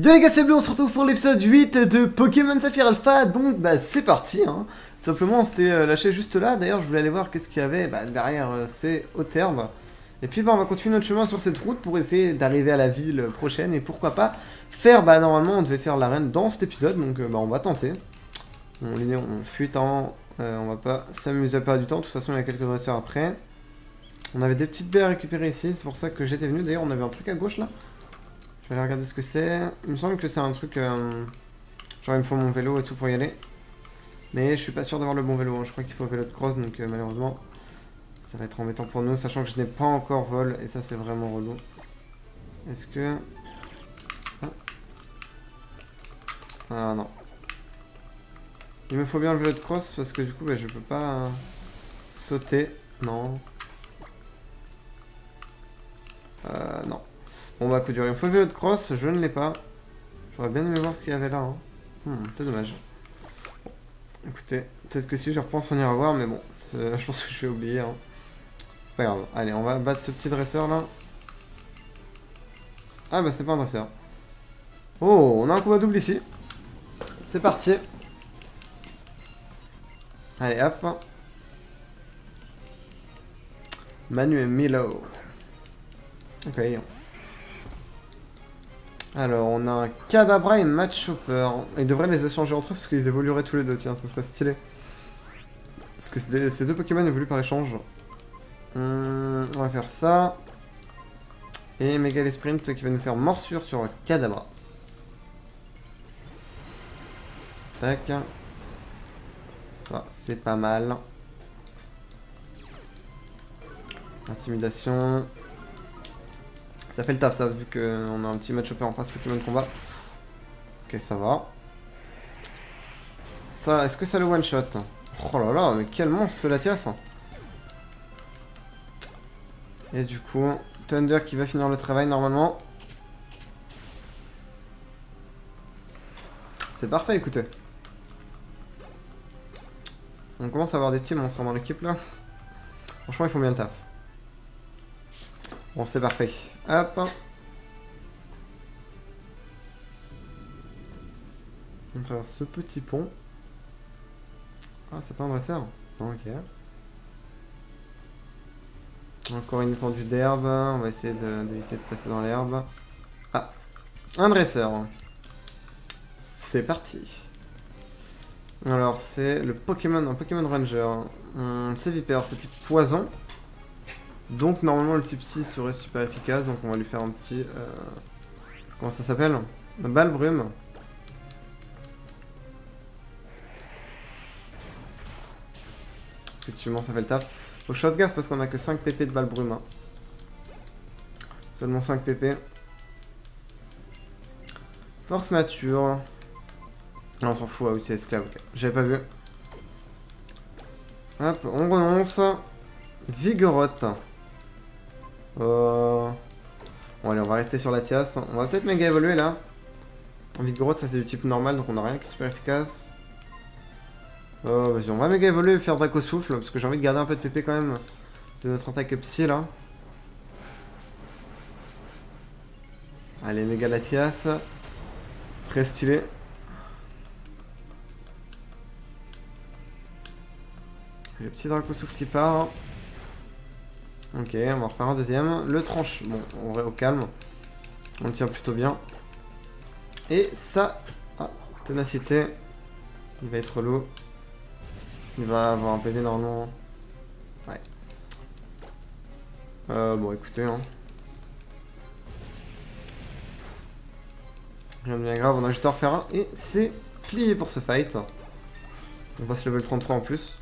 Yo les gars, c'est Bleu, on se retrouve pour l'épisode 8 de Pokémon Saphir Alpha. Donc bah c'est parti hein. Tout simplement on s'était lâché juste là. D'ailleurs je voulais aller voir qu'est-ce qu'il y avait derrière ces hautes herbes. Et puis on va continuer notre chemin sur cette route pour essayer d'arriver à la ville prochaine. Et pourquoi pas faire, normalement on devait faire l'arène dans cet épisode. Donc on va tenter. On fuit en... on va pas s'amuser à perdre du temps. De toute façon il y a quelques dresseurs après. On avait des petites baies à récupérer ici, c'est pour ça que j'étais venu. D'ailleurs on avait un truc à gauche là. Je vais aller regarder ce que c'est. Il me semble que c'est un truc... genre il me faut mon vélo et tout pour y aller. Mais je suis pas sûr d'avoir le bon vélo. Hein. Je crois qu'il faut un vélo de cross, donc malheureusement ça va être embêtant pour nous. Sachant que je n'ai pas encore vol et ça c'est vraiment relou. Est-ce que... Ah non. Il me faut bien le vélo de cross parce que du coup je peux pas sauter. Non. Non. Bon bah coup dur, il me faut le vélo de cross, je ne l'ai pas. J'aurais bien aimé voir ce qu'il y avait là. Hein. C'est dommage. Bon, écoutez, peut-être que si je repense on ira voir, mais bon, je pense que je vais oublier. Hein. C'est pas grave. Allez, on va battre ce petit dresseur là. Ah bah c'est pas un dresseur. Oh, on a un combat double ici. C'est parti. Allez hop. Manu et Milo. Ok. Alors, on a un Kadabra et Matchopper. Ils devraient les échanger entre eux parce qu'ils évolueraient tous les deux. Tiens, ça serait stylé. Parce que ces deux Pokémon évoluent par échange. On va faire ça. Et Mega Sprint qui va nous faire morsure sur Kadabra. Tac. Ça, c'est pas mal. Intimidation. Ça fait le taf ça, vu qu'on a un petit Matchopper en face Pokémon combat. Ok, ça va. Ça, est-ce que ça le one shot? Oh là là, mais quel monstre ce Latias. Et du coup, Thunder qui va finir le travail normalement. C'est parfait, écoutez. On commence à avoir des petits monstres dans l'équipe là. Franchement, ils font bien le taf. Bon, c'est parfait. Hop. On traverse ce petit pont. Ah, c'est pas un dresseur? Ok. Encore une étendue d'herbe. On va essayer d'éviter de passer dans l'herbe. Ah, un dresseur. C'est parti. Alors, c'est le Pokémon, un Pokémon Ranger. C'est Vipère, c'est type poison. Donc normalement le type 6 serait super efficace, donc on va lui faire un petit... comment ça s'appelle? Balle brume. Effectivement ça fait le taf. Faut que je fasse gaffe parce qu'on a que 5 pp de balle brume. Hein. Seulement 5 pp. Force mature. Non on s'en fout, ah oui c'est esclave, ok. J'avais pas vu. Hop, on renonce. Vigorotte. Bon allez on va rester sur la Latias. On va peut-être méga évoluer là. Vigorotte ça c'est du type normal donc on n'a rien qui est super efficace. Vas-y on va méga évoluer et faire Draco Souffle parce que j'ai envie de garder un peu de PP quand même de notre attaque psy là. Allez méga Latias. Très stylé. Le petit Draco Souffle qui part. Ok, on va refaire un deuxième. Le tranche, bon, on va au calme. On tient plutôt bien. Et ça, ténacité. Il va être lourd. Il va avoir un PV normalement. Ouais. Bon, écoutez, hein. Rien de bien grave, on a juste à refaire un. Et c'est plié pour ce fight. On passe level 33 en plus.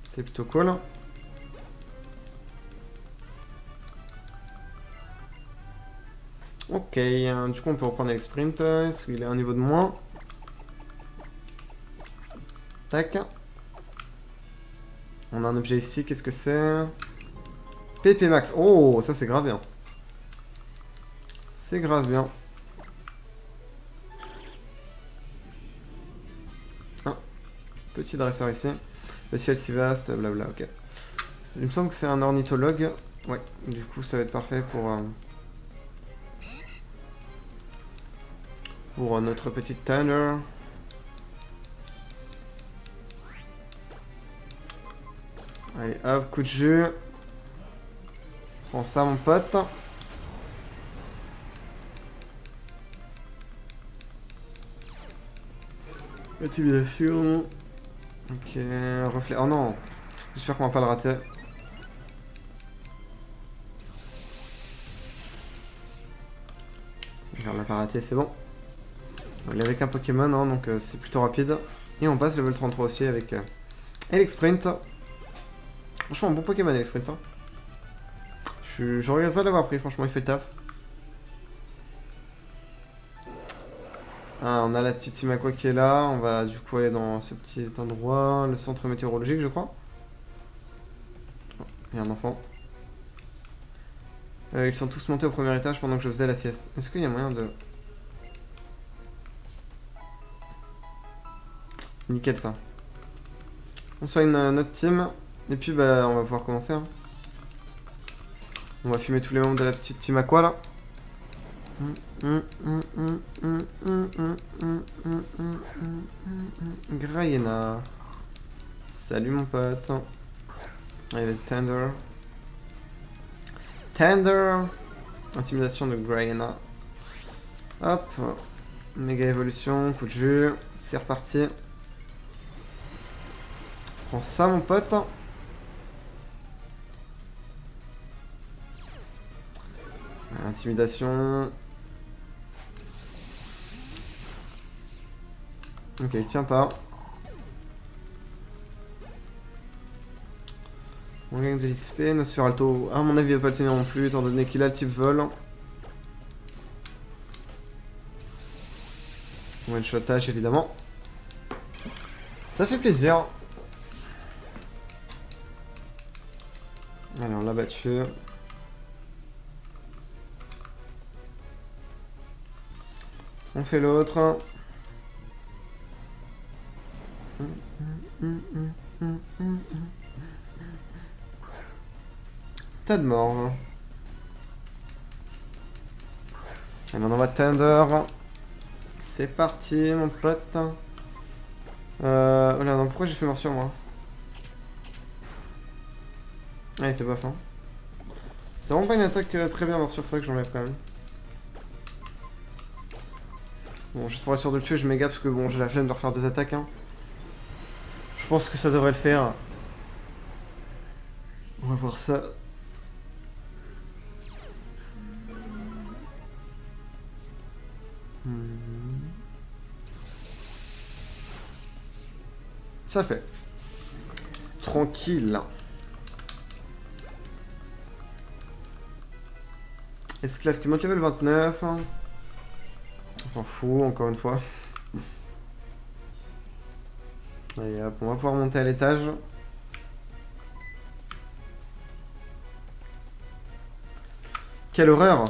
C'est plutôt cool. Ok, du coup on peut reprendre le sprint, parce qu'il est à un niveau de moins. Tac. On a un objet ici, qu'est-ce que c'est? PP max, oh ça c'est grave bien. C'est grave bien. Ah, petit dresseur ici. Le ciel si vaste, blabla, ok. Il me semble que c'est un ornithologue. Ouais, du coup ça va être parfait pour... Pour notre petite Thunder. Allez, hop, coup de jus. Prends ça, mon pote. Intimidation. Ok, reflet. Oh non. J'espère qu'on va pas le rater. On l'a pas raté, c'est bon. Il est avec un Pokémon, hein, donc c'est plutôt rapide. Et on passe level 33 aussi avec Elexprint. Franchement, un bon Pokémon Elexprint. Hein. Je regrette pas de l'avoir pris, franchement, il fait le taf. Ah, on a la petite Timakwa qui est là. On va du coup aller dans ce petit endroit, le centre météorologique, je crois. Oh, il y a un enfant. Ils sont tous montés au premier étage pendant que je faisais la sieste. Est-ce qu'il y a moyen de... Nickel ça. On soigne notre team. Et puis bah on va pouvoir commencer. Hein. On va fumer tous les membres de la petite team à quoi là. Grayena. Salut mon pote. Allez vas-y Tender. Tender. Intimidation de Grayena. Hop. Méga évolution, coup de jus. C'est reparti. Prends ça mon pote. Intimidation. Ok, il tient pas. On gagne de l'XP. Nosferalto, à mon avis, il va pas le tenir non plus, étant donné qu'il a le type vol. One-shotage, évidemment. Ça fait plaisir. Allez, on l'a battu. On fait l'autre. Tas de morts. Allez, on envoie Thunder. C'est parti, mon pote. Oh là, non, pourquoi j'ai fait mort sur moi? Allez, c'est pas fin. C'est vraiment pas une attaque très bien mort sur truc, j'enlève quand même. Bon, juste pour être sûr de le tuer, je méga parce que bon, j'ai la flemme de refaire 2 attaques. Hein. Je pense que ça devrait le faire. On va voir ça. Ça fait. Tranquille. Esclave qui monte level 29. On s'en fout, encore une fois. Allez hop, on va pouvoir monter à l'étage. Quelle horreur!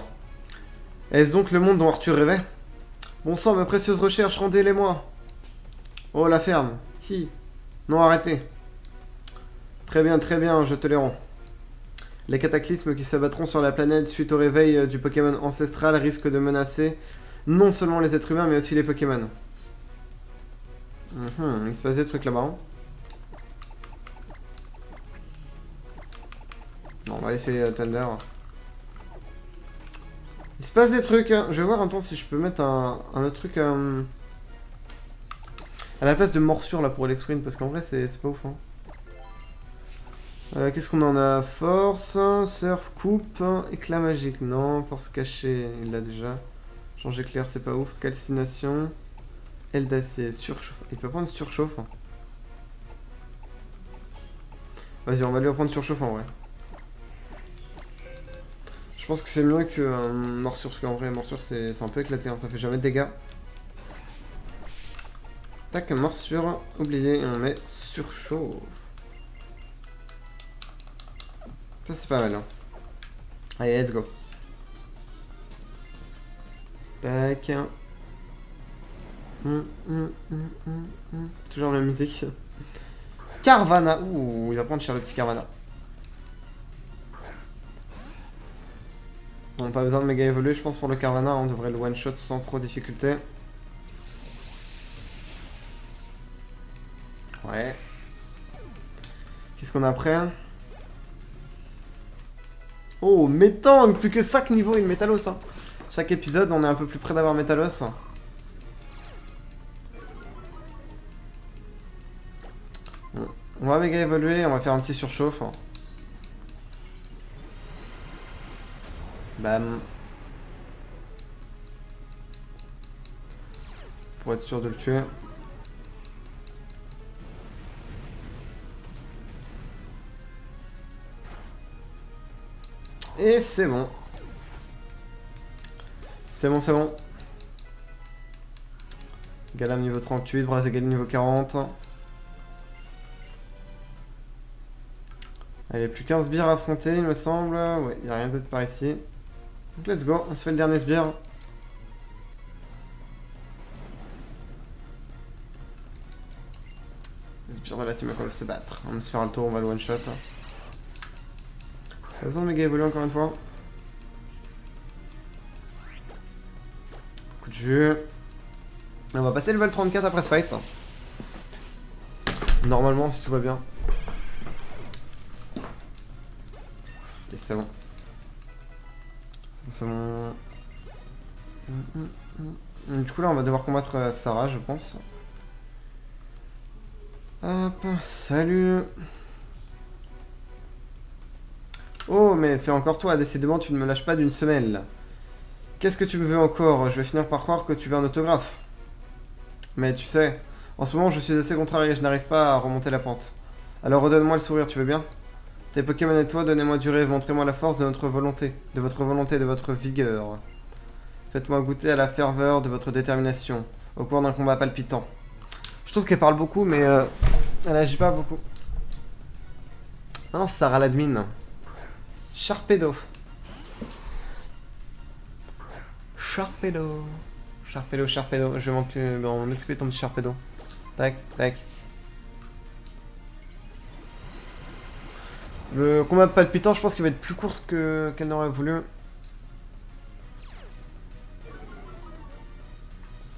Est-ce donc le monde dont Arthur rêvait? Bon sang, mes précieuses recherches, rendez-les-moi! Oh, la ferme! Hi! Non, arrêtez! Très bien, je te les rends. Les cataclysmes qui s'abattront sur la planète suite au réveil du Pokémon ancestral risquent de menacer non seulement les êtres humains, mais aussi les Pokémon. Il se passe des trucs là-bas. Hein. Non, on va laisser Thunder. Il se passe des trucs. Hein. Je vais voir un temps si je peux mettre un autre truc à la place de morsure là pour l'exprint, parce qu'en vrai c'est pas ouf. Hein. Qu'est-ce qu'on en a? Force, surf, coupe, éclat magique. Non, force cachée, il l'a déjà. Change éclair, c'est pas ouf. Calcination, aile d'acier, surchauffe. Il peut prendre surchauffe. Hein. Vas-y, on va lui apprendre surchauffe en vrai. Je pense que c'est mieux que morsure, parce qu'en vrai, morsure c'est un peu éclaté, hein. Ça fait jamais de dégâts. Tac, morsure, oublié, et on met surchauffe. Ça c'est pas mal. Hein. Allez, let's go. Tac. Toujours la musique. Carvana. Ouh, il va prendre cher le petit Carvana. On n'a pas besoin de méga évoluer, je pense pour le Carvana, on devrait le one shot sans trop de difficulté. Ouais. Qu'est-ce qu'on a après? Oh, Métang! Plus que 5 niveaux et une Métalos. Hein. Chaque épisode, on est un peu plus près d'avoir Métalos. Bon. On va méga évoluer, on va faire un petit surchauffe. Bam. Pour être sûr de le tuer. Et c'est bon. C'est bon, c'est bon. Galam niveau 38, Brazegal niveau 40. Allez, plus qu'un sbire à affronter, il me semble. Ouais, il n'y a rien d'autre par ici. Donc let's go, on se fait le dernier sbire. Les sbires de la team peuvent se battre. On va se faire un tour, on va le one shot. Pas besoin de méga évoluer encore une fois. Coup de jeu. On va passer level 34 après ce fight. Normalement, si tout va bien. Et c'est bon. C'est bon. Du coup, là, on va devoir combattre Sarah, je pense. Hop, salut. Oh, mais c'est encore toi, décidément, tu ne me lâches pas d'une semelle. Qu'est-ce que tu me veux encore? Je vais finir par croire que tu veux un autographe. Mais tu sais, en ce moment, je suis assez contrarié, je n'arrive pas à remonter la pente. Alors redonne-moi le sourire, tu veux bien? Tes Pokémon et toi, donnez-moi du rêve, montrez-moi la force de notre volonté, de votre vigueur. Faites-moi goûter à la ferveur de votre détermination, au cours d'un combat palpitant. Je trouve qu'elle parle beaucoup, mais elle agit pas beaucoup. Non, Sarah l'admin. Sharpedo. Sharpedo. Sharpedo, Sharpedo. Je vais m'en occuper de ton petit Sharpedo. Tac, tac. Le combat palpitant, je pense qu'il va être plus court qu'elle n'aurait voulu.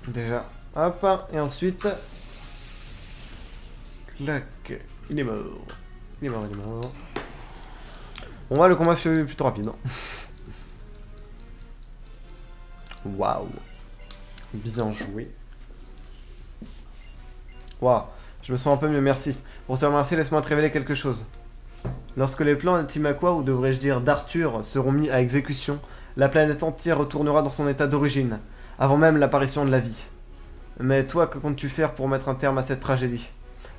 Déjà. Hop, et ensuite... Clac. Il est mort. Il est mort, il est mort. Bon, là, le combat fait plutôt rapide. Hein. Waouh. Bien joué. Waouh. Je me sens un peu mieux, merci. Pour te remercier, laisse-moi te révéler quelque chose. Lorsque les plans de Timakwa, ou devrais-je dire d'Arthur, seront mis à exécution, la planète entière retournera dans son état d'origine, avant même l'apparition de la vie. Mais toi, que comptes-tu faire pour mettre un terme à cette tragédie?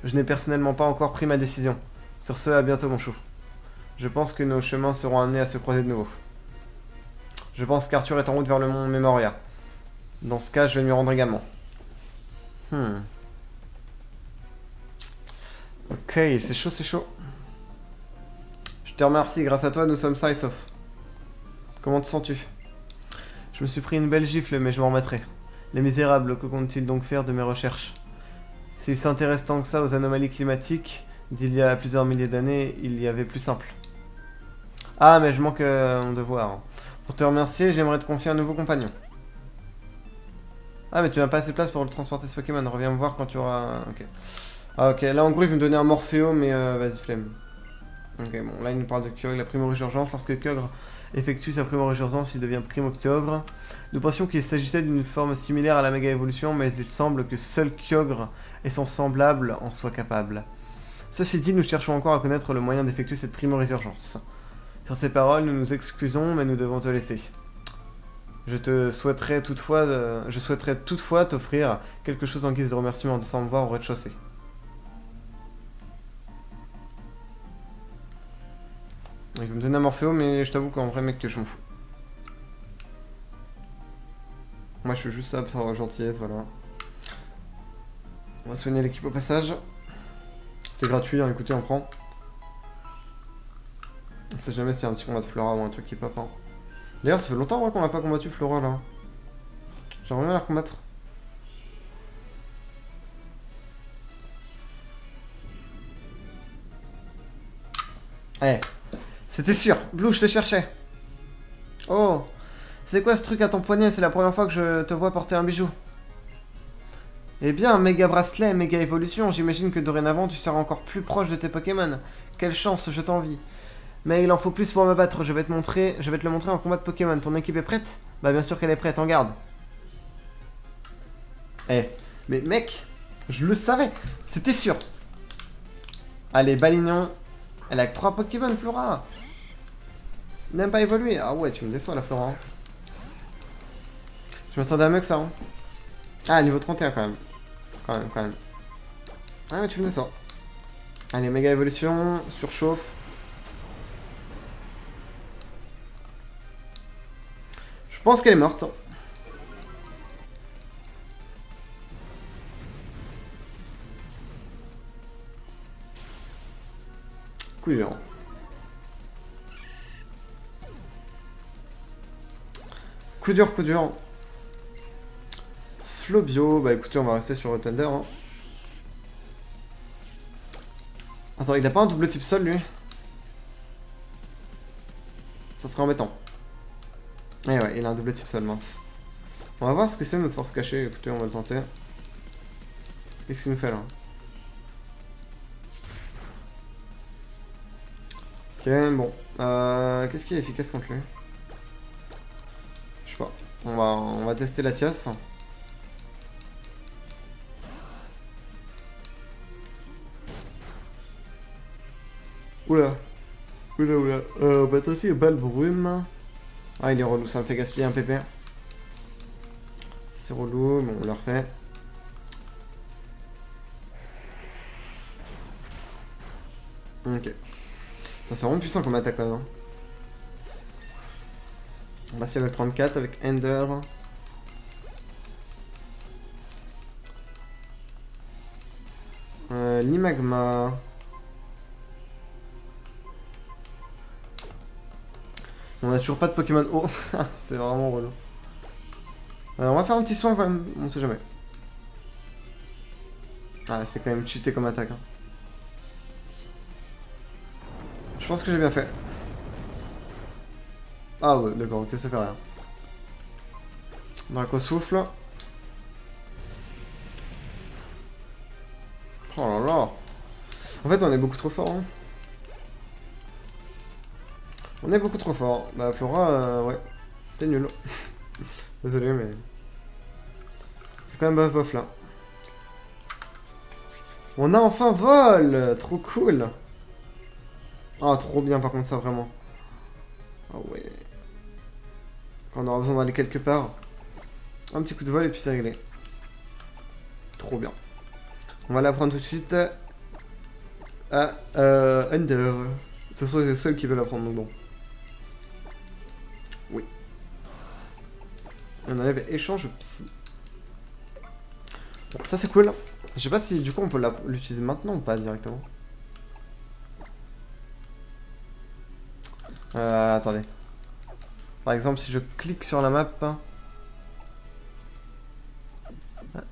Je n'ai personnellement pas encore pris ma décision. Sur ce, à bientôt mon chou. Je pense que nos chemins seront amenés à se croiser de nouveau. Je pense qu'Arthur est en route vers le mont Memoria. Dans ce cas, je vais m'y rendre également. Ok, c'est chaud, c'est chaud. Je te remercie, grâce à toi, nous sommes sains et saufs. Comment te sens-tu? Je me suis pris une belle gifle, mais je m'en remettrai. Les misérables, que comptent-ils donc faire de mes recherches? S'ils s'intéressent tant que ça aux anomalies climatiques, d'il y a plusieurs milliers d'années, il y avait plus simple. Ah, mais je manque mon devoir. Pour te remercier, j'aimerais te confier un nouveau compagnon. Ah, mais tu n'as pas assez de place pour le transporter ce Pokémon. Reviens me voir quand tu auras... Ok. Ah, ok. Là, en gros, il veut me donner un Morpheo, mais vas-y, flemme. Ok, bon, là, il nous parle de Kyogre, la Primo-Résurgence. Lorsque Kyogre effectue sa Primo-Résurgence, il devient Primo-Kyogre. Nous pensions qu'il s'agissait d'une forme similaire à la Méga-Évolution, mais il semble que seul Kyogre et son semblable en soient capables. Ceci dit, nous cherchons encore à connaître le moyen d'effectuer cette Primo-Résurgence. Sur ces paroles, nous nous excusons, mais nous devons te laisser. Je souhaiterais toutefois t'offrir quelque chose en guise de remerciement en descendant me voir au rez-de-chaussée. Il va me donner un Morpheo, mais je t'avoue qu'en vrai, mec, que je m'en fous. Moi, je fais juste ça pour gentillesse, voilà. On va soigner l'équipe au passage. C'est gratuit, hein, écoutez, on prend. On sait jamais s'il y a un petit combat de Flora ou un truc qui pop. Hein. D'ailleurs, ça fait longtemps qu'on n'a pas combattu Flora là. J'aimerais bien la combattre. Eh, c'était sûr. Blue, je te cherchais. Oh, c'est quoi ce truc à ton poignet? C'est la première fois que je te vois porter un bijou. Eh bien, méga bracelet, méga évolution, j'imagine que dorénavant tu seras encore plus proche de tes Pokémon. Quelle chance, je t'envie. Mais il en faut plus pour me battre, je vais te le montrer en combat de Pokémon. Ton équipe est prête? Bah bien sûr qu'elle est prête, en garde. Eh, mais mec, je le savais, c'était sûr. Allez, Balignon. Elle a que 3 Pokémon, Flora. N'aime pas évoluer. Ah ouais, tu me déçois la Flora. Je m'attendais à mieux que ça. Hein. Ah, niveau 31 quand même. Quand même. Ah mais tu me déçois. Allez, méga évolution, surchauffe. Je pense qu'elle est morte. Coup dur. Coup dur, coup dur. Flobio, bah écoutez, on va rester sur Thunder. Hein. Attends, il a pas un double type sol lui? Ça serait embêtant. Eh ouais, il a un double type sol, mince. On va voir ce que c'est notre force cachée, écoutez, on va le tenter. Qu'est-ce qu'il nous fait là? Ok, bon. Qu'est-ce qui est efficace contre lui? Je sais pas. On va tester la Tias. Oula. Oula. On va tester balle brume. Ah, il est relou, ça me fait gaspiller un PP. C'est relou, bon, on le refait. Ok. C'est vraiment puissant comme attaque quand même. Hein. On va sur le 34 avec Ender. L'Imagma. On a toujours pas de Pokémon haut. C'est vraiment relou. On va faire un petit soin quand même, on sait jamais. Ah, c'est quand même cheaté comme attaque. Hein. Je pense que j'ai bien fait. Ah ouais, d'accord, que ça fait rien. Draco souffle. Oh là là. En fait, on est beaucoup trop fort. Hein. On est beaucoup trop fort. Bah, Flora, ouais. T'es nul. Désolé, mais... C'est quand même bof là. On a enfin vol. Trop cool. Ah, trop bien par contre ça, vraiment. Ah ouais. Quand on aura besoin d'aller quelque part. Un petit coup de vol et puis c'est réglé. Trop bien. On va l'apprendre tout de suite. À Ender. De toute façon, c'est le seul qui veut l'apprendre, donc bon. Oui. On enlève échange psy. Bon, ça c'est cool. Je sais pas si du coup on peut l'utiliser maintenant ou pas directement. Attendez. Par exemple, si je clique sur la map.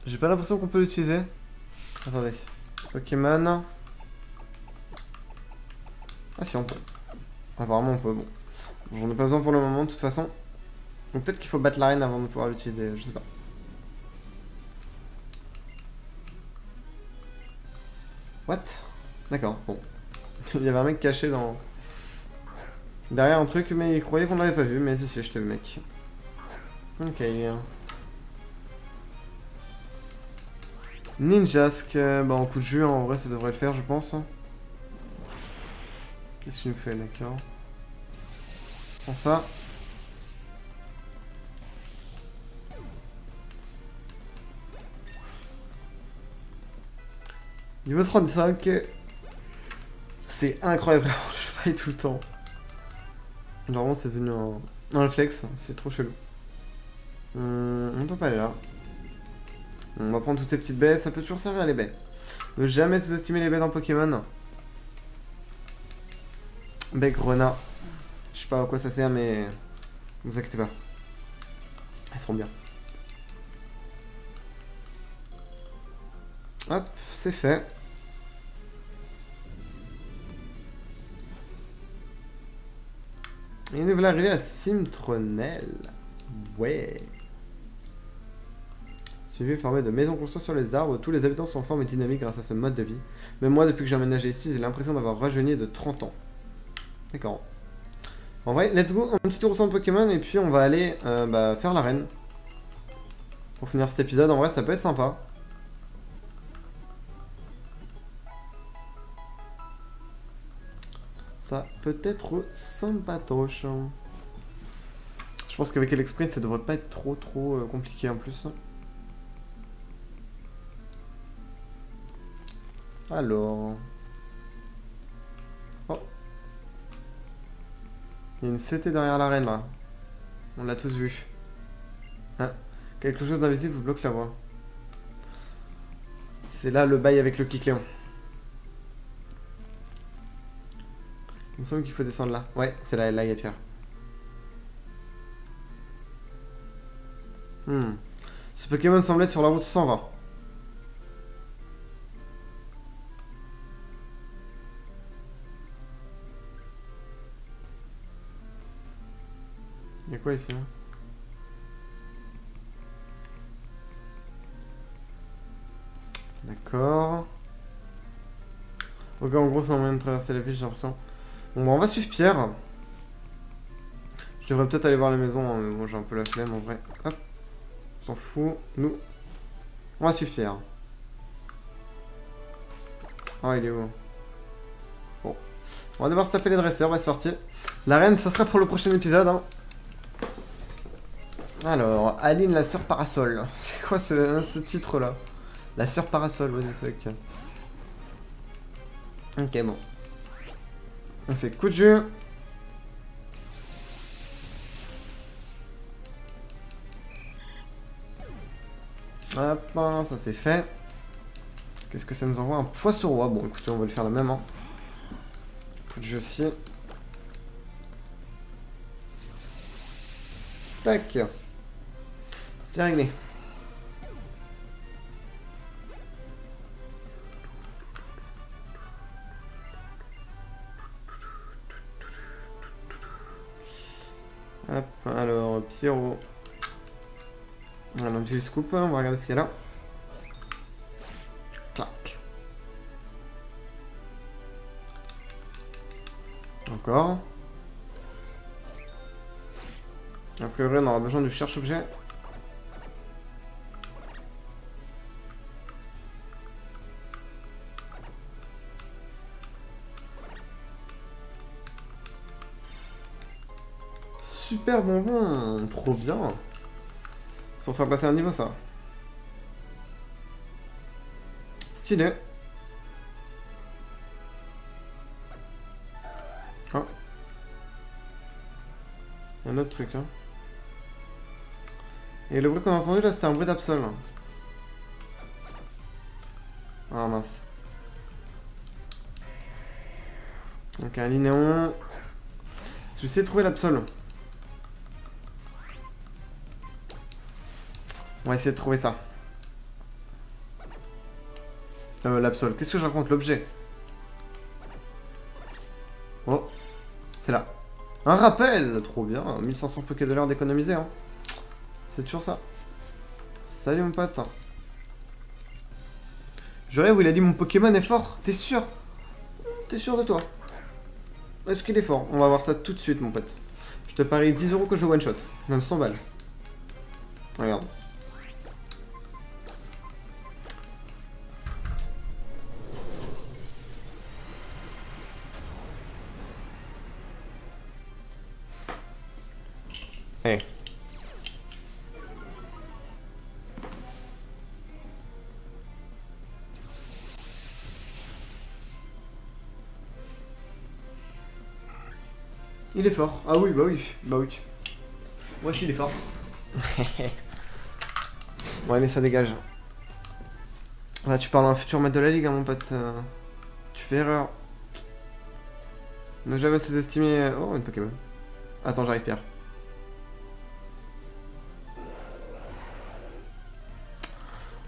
J'ai pas l'impression qu'on peut l'utiliser. Attendez. Pokémon. Ah si, on peut. Apparemment on peut, bon. J'en ai pas besoin pour le moment de toute façon. Donc peut-être qu'il faut battre l'arène avant de pouvoir l'utiliser, je sais pas. What? D'accord, bon. Il y avait un mec caché dans... derrière un truc, mais il croyait qu'on l'avait pas vu, mais si, je t'ai vu, mec. Ok. Ninjask, bah en coup de jus, en vrai ça devrait le faire, je pense. Qu'est-ce qu'il me fait, d'accord. Prends ça. Niveau 35. C'est incroyable, vraiment, je paye tout le temps. Normalement c'est devenu un réflexe, c'est trop chelou. On peut pas aller là. On va prendre toutes ces petites baies, ça peut toujours servir les baies. Ne jamais sous-estimer les baies dans Pokémon. Baie Grenat. Je sais pas à quoi ça sert, mais ne vous inquiétez pas. Elles seront bien. Hop, c'est fait. Et nous voilà arrivés à Simtronel. Ouais. C'est une ville formée de maisons construites sur les arbres, où tous les habitants sont en forme et dynamiques grâce à ce mode de vie. Même moi, depuis que j'ai emménagé ici, j'ai l'impression d'avoir rajeuni de 30 ans. D'accord. En vrai, let's go, un petit tour au centre Pokémon, et puis on va aller faire l'arène. Pour finir cet épisode, en vrai, ça peut être sympa. Ça peut être sympatoche. Je pense qu'avec l'Exprint, ça devrait pas être trop compliqué en plus. Alors... Oh. Il y a une CT derrière l'arène là. On l'a tous vu. Ah. Quelque chose d'invisible vous bloque la voie. C'est là le bail avec le Kikléon. Il me semble qu'il faut descendre là. Ouais, c'est là, il y a Pierre. Ce Pokémon semble être sur la route 120. Il y a quoi ici? D'accord. Ok, en gros, c'est un moyen de traverser la ville, j'ai l'impression. Bon, bah, on va suivre Pierre. Je devrais peut-être aller voir les maisons, hein, mais bon, j'ai un peu la flemme en vrai. Hop. On s'en fout. Nous. On va suivre Pierre. Oh, il est où? Bon. On va devoir se taper les dresseurs, ouais, c'est parti. L'arène, ça sera pour le prochain épisode, hein. Alors, Aline, la sœur parasol. C'est quoi ce titre-là? La sœur parasol, what the fuck. Ok, bon. On fait coup de jeu. Hop, ça c'est fait. Qu'est-ce que ça nous envoie? Un poisson roi. Bon, écoutez, on va le faire la même. Hein. Coup de jeu aussi. Tac. C'est réglé. Hop, alors, Pyro. Alors, du scoop, on va regarder ce qu'il y a là. Clac. Encore. A priori, on aura besoin du cherche-objet. Super bonbon, trop bien. C'est pour faire passer un niveau ça. Stylé. Oh. Il y a un autre truc hein. Et le bruit qu'on a entendu là c'était un bruit d'Absol. Ah mince. Donc un Linéon. Je vais essayer de trouver l'Absol. On va essayer de trouver ça. L'Absol. Qu'est-ce que je raconte? L'objet. Oh. C'est là. Un rappel. Trop bien. 1500 Pokédollars d'économiser. Hein. C'est toujours ça. Salut mon pote. Je rêve où il a dit mon Pokémon est fort. T'es sûr? T'es sûr de toi? Est-ce qu'il est fort? On va voir ça tout de suite mon pote. Je te parie 10 € que je one shot. Même 100 balles. Regarde. Hey. Il est fort. Ah oui, bah oui. Bah oui. Moi aussi, il est fort. Ouais, mais ça dégage. Là, tu parles d'un futur maître de la ligue, hein, mon pote. Tu fais erreur. Ne jamais sous-estimer... Oh, une Pokémon. Attends, j'arrive, Pierre.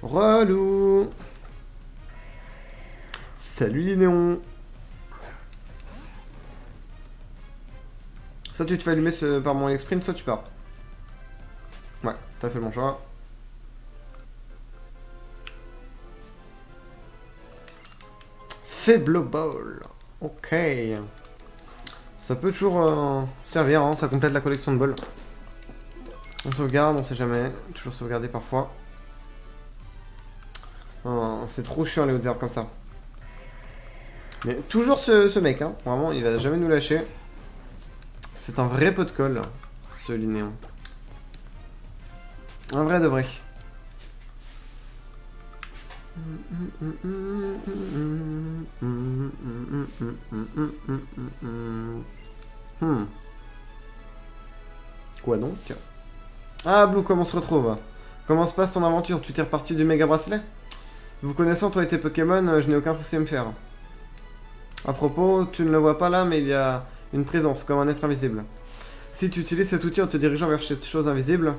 Relou. Salut Linéon. Soit tu te fais allumer par mon sprint, soit tu pars. Ouais, t'as fait mon choix. Faible Ball. Ok. Ça peut toujours servir, hein, ça complète la collection de balles. On sauvegarde, on sait jamais. Toujours sauvegarder parfois. Oh, c'est trop chiant les hautes herbes comme ça. Mais toujours ce mec, hein. Vraiment, il va jamais nous lâcher. C'est un vrai pot de colle, ce Linéon. Un vrai de vrai. Quoi donc? Ah, Blue, comment on se retrouve? Comment se passe ton aventure? Tu t'es reparti du méga bracelet? Vous connaissant, toi et tes Pokémon, je n'ai aucun souci à me faire. À propos, tu ne le vois pas là, mais il y a une présence, comme un être invisible. Si tu utilises cet outil en te dirigeant vers cette chose invisible...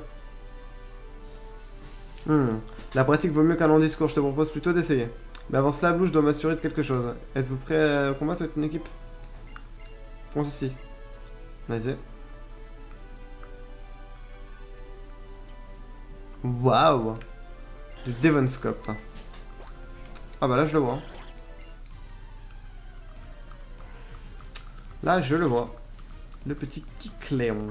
La pratique vaut mieux qu'un long discours, je te propose plutôt d'essayer. Mais avant cela, Blue, je dois m'assurer de quelque chose. Êtes-vous prêt à combattre avec une équipe? Prends ceci. Vas-y. Waouh! Du Devonscope. Ah bah là, je le vois. Là, je le vois. Le petit Kicléon.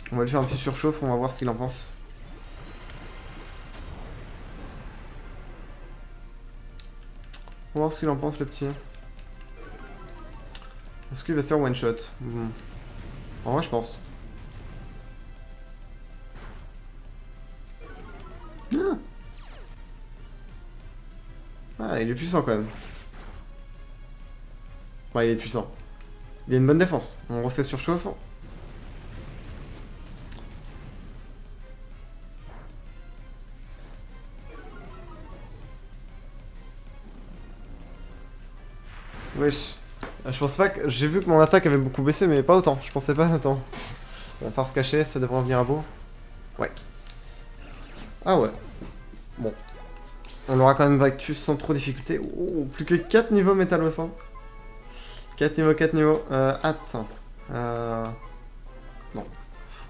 On va lui faire un petit surchauffe, on va voir ce qu'il en pense. On va voir ce qu'il en pense, le petit. Est-ce qu'il va se faire one shot? En vrai, je pense. Ah, il est puissant quand même. Ouais, il est puissant. Il a une bonne défense. On refait surchauffe. Wesh. Je pensais pas que... J'ai vu que mon attaque avait beaucoup baissé, mais pas autant. Je pensais pas autant. On va faire se cacher, ça devrait en venir à bout. Ouais. Ah ouais. Bon. On l'aura quand même vaincu sans trop de difficulté. Oh, plus que 4 niveaux métal au sang. 4 niveaux, 4 niveaux. Attends. Non.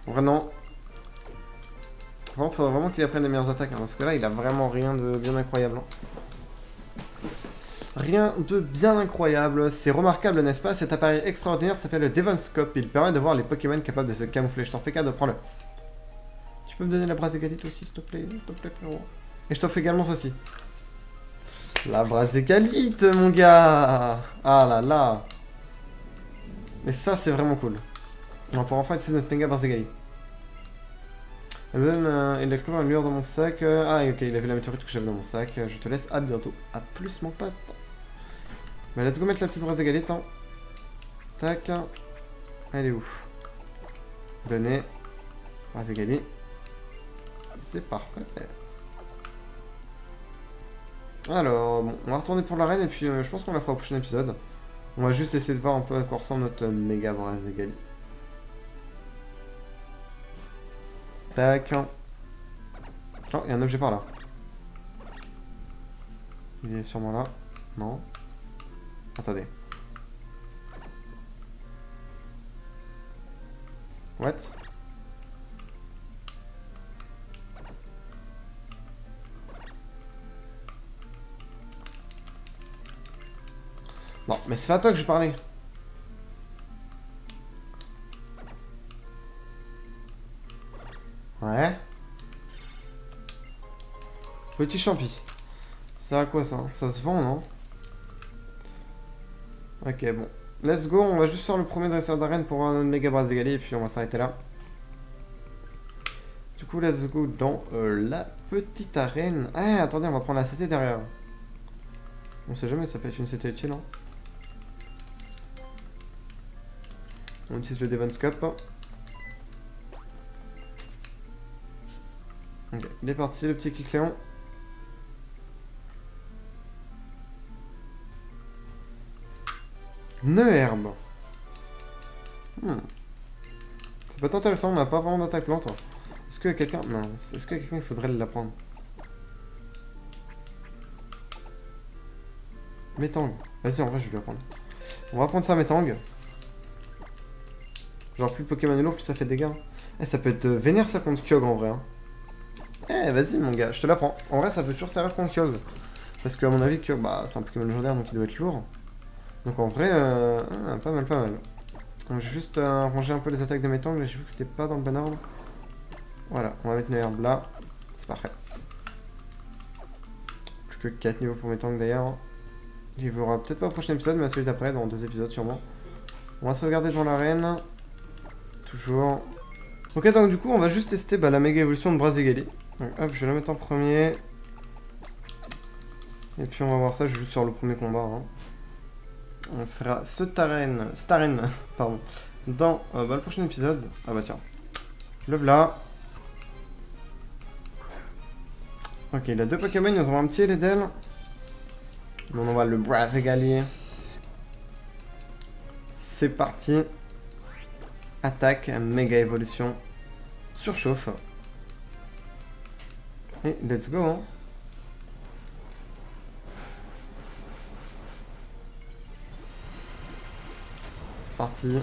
Vraiment. Par contre, il faudrait vraiment qu'il apprenne des meilleures attaques. Hein, parce que là, il a vraiment rien de bien incroyable. Hein. Rien de bien incroyable. C'est remarquable, n'est-ce pas? Cet appareil extraordinaire s'appelle le Devonscope. Il permet de voir les Pokémon capables de se camoufler. Je t'en fais cadeau, prends-le. Tu peux me donner la brasse égalite aussi, s'il te plaît, frérot. Et je t'en fais également ceci. La brasse égalite, mon gars. Ah là là. Mais ça, c'est vraiment cool. On va pouvoir enfin utiliser notre méga brasse égalite. Elle me donne, il a cru une lueur dans mon sac. Ah, ok, il a vu la météorite que j'avais dans mon sac. Je te laisse, à bientôt. À plus, mon pote. Mais let's go mettre la petite brasse égalite. Hein. Tac. Elle est où? Donner. Brasse égalite. C'est parfait. Alors, bon, on va retourner pour l'arène et puis je pense qu'on la fera au prochain épisode. On va juste essayer de voir un peu à quoi ressemble notre méga brasse égalite. Tac. Oh, il y a un objet par là. Il est sûrement là. Non. Attendez. What? Non, mais c'est pas à toi que je parlais. Ouais. Petit champi. C'est à quoi ça? Ça se vend, non? Ok, bon. Let's go, on va juste faire le premier dresseur d'arène pour un méga brasse égalée et puis on va s'arrêter là. Du coup, let's go dans la petite arène. Ah, attendez, on va prendre la CT derrière. On sait jamais, ça peut être une CT utile, hein. On utilise le Devonscope. Ok, il est parti, le petit Kicléon. Neuherbe. Ça peut être intéressant, on n'a pas vraiment d'attaque plante. Est-ce que quelqu'un... Non, est-ce que quelqu'un il faudrait l'apprendre? Métang. Vas-y, en vrai, je vais lui apprendre. On va prendre ça, Métang. Genre, plus le Pokémon est lourd, plus ça fait de dégâts. Eh, ça peut être vénère ça contre Kyogre en vrai. Hein. Eh, vas-y mon gars, je te la prends. En vrai, ça peut toujours servir contre Kyogre. Parce qu'à mon avis, Kyogre, bah, c'est un Pokémon légendaire donc il doit être lourd. Donc en vrai, pas mal, pas mal. Donc je vais juste ranger un peu les attaques de Metang. Là, j'ai vu que c'était pas dans le bon ordre. Voilà, on va mettre une herbe là. C'est parfait. Plus que 4 niveaux pour Metang d'ailleurs. Il y aura peut-être pas au prochain épisode, mais à celui d'après, dans 2 épisodes sûrement. On va sauvegarder devant l'arène. Toujours. Ok, donc du coup, on va juste tester la méga évolution de Brazigali. Donc hop, je vais la mettre en premier. Et puis on va voir ça, je joue sur le premier combat. Hein. On fera Staren, pardon, dans le prochain épisode. Ah bah tiens. Le voilà. Ok, il a 2 Pokémon, ils ont un petit Eledel. Donc on va le Brazigali. C'est parti. Attaque, méga évolution. Surchauffe. Et let's go. Hein. C'est parti.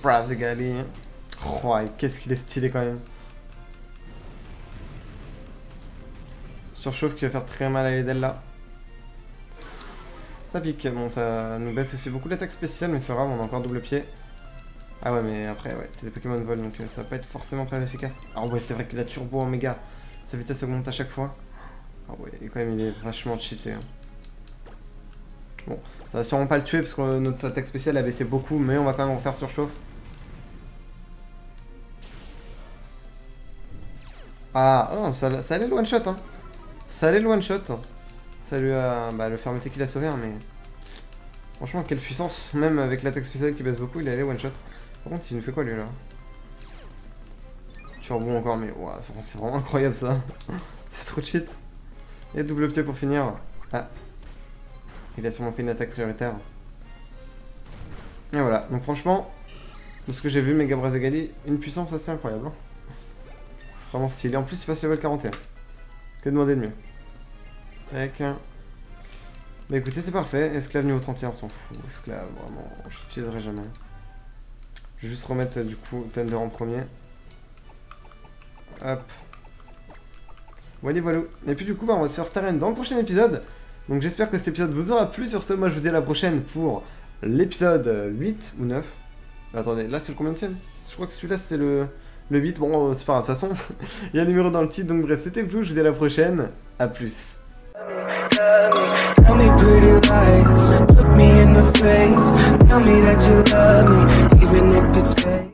Brazigali. Oh, qu'est-ce qu'il est stylé quand même. Surchauffe qui va faire très mal à Eledel là. Ça pique. Bon, ça nous baisse aussi beaucoup l'attaque spéciale, mais c'est pas grave, on a encore double pied. Ah ouais, mais après, ouais, c'est des Pokémon vol, donc ça va pas être forcément très efficace. Ah ouais, c'est vrai qu'il a turbo Omega. Sa vitesse augmente à chaque fois. Ah ouais, et quand même, il est vachement cheaté. Hein. Bon, ça va sûrement pas le tuer, parce que notre attaque spéciale a baissé beaucoup, mais on va quand même refaire surchauffe. Ah, oh, ça allait le one-shot, hein. Ça allait le one-shot. Ça lui a... le fermeté qu'il a sauvé, hein, mais... Franchement, quelle puissance. Même avec l'attaque spéciale qui baisse beaucoup, il allait one-shot. Par contre, il nous fait quoi lui là? Turbo encore, mais wow, c'est vraiment incroyable ça. C'est trop cheat. Et double pied pour finir. Ah. Il a sûrement fait une attaque prioritaire. Et voilà. Donc franchement, de ce que j'ai vu, Mega Brazigali, une puissance assez incroyable. Hein. Vraiment stylé. En plus, il passe level 41. Que demander de mieux? Tac. Bah écoutez, c'est parfait. Esclave niveau 31, on s'en fout. Esclave, vraiment, je l'utiliserai jamais. Je vais juste remettre du coup Thunder en premier. Hop. Voilà, voilà. Et puis du coup, on va se faire Staren dans le prochain épisode. Donc j'espère que cet épisode vous aura plu. Sur ce, moi je vous dis à la prochaine pour l'épisode 8 ou 9. Attendez, là c'est le combienième? Je crois que celui-là c'est le 8. Bon, c'est pas grave, de toute façon, il y a un numéro dans le titre. Donc bref, c'était Blue, je vous dis à la prochaine. A plus. Tell me pretty lies, look me in the face. Tell me that you love me, even if it's fake.